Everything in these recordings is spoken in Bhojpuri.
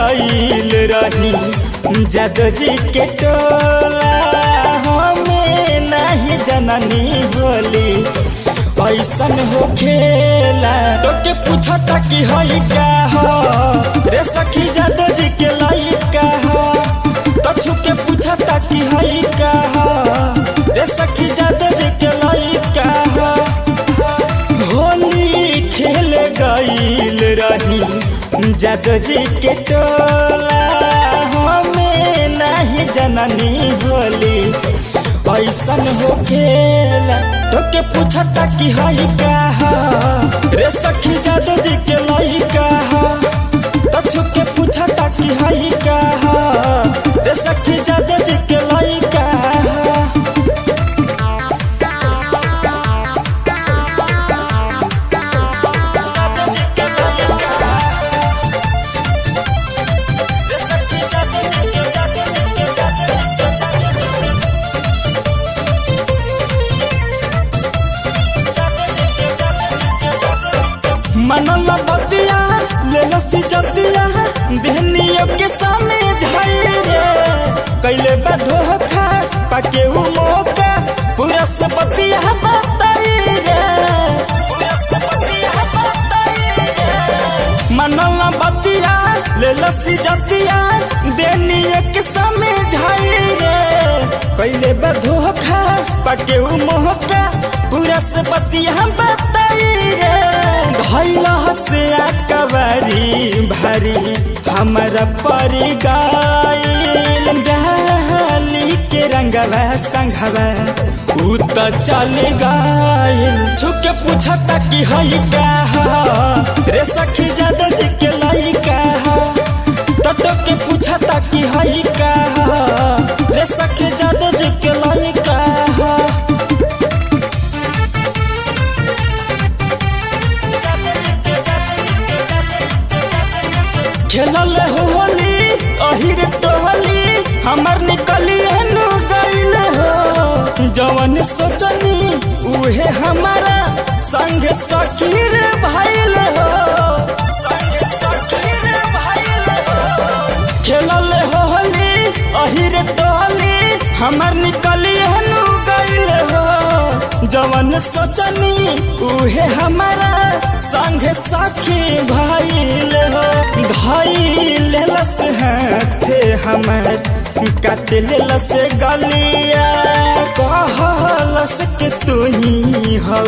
गईल रही जादो जी के टोला, हमें नहीं जननी होली ऐसन हो खेला। तो के पूछता कि हई का हो रे सखी जादो जी के लइका हो, तो छुके पूछता कि हई का हो रे सखी जादो जी के लइका हो। होली खेल गईल रही जादो जी के टोला, हमें नहीं जननी होली ऐसन हो खेला। तो के पूछता कि हई का हो रे सखी जादो जी के लइका हो, तो छुके पूछता कि हई का हो रे सखी जादो जी के लइका हो। मनल बतिया ले लसी जतिया देहनियों के सामने झाई रे, कैले बा धोखा पाके उ मौका पूरा से बतिया बताई रे, पूरा से बतिया बताई रे। मनल बतिया ले लसी जतिया देहनियों के सामने झाई रे, कैले बा धोखा पाके उ मौका पूरा से बतिया बताई रे। धैला से कवारी भारी हमारा परी गाइल, डाली के रंगवा संघवा उ तो चल गाइल। छुके पूछता कि हई का हो रे सखी जादो जी के लइका हो, तो के पूछता कि हई का हो रे सखी जादो जी के लइका हो। खेलल होली अहिर टोली हमर निकली हनु गईल हो, जवन सोचनी उहे हमारा संग सखीर भइल हो, संग सखीर भइल हो। खेलल होली अहिर टोली हमर निकली हनु गईल हो, जवन सोचनी उहे हमारा संग सखी भइल हो। धइल लस हाथे हमर काट लेलस गलिया, कहलस के तू ही हो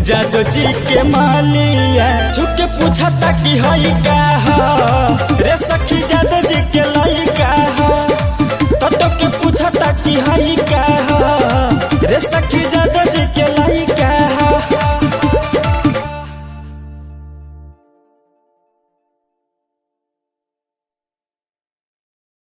जादो जी के मालिया। छुके पूछता कि हई का हो रे सखी जादो जी के लइका हो, तो के पूछता कि हई का हो रे सखी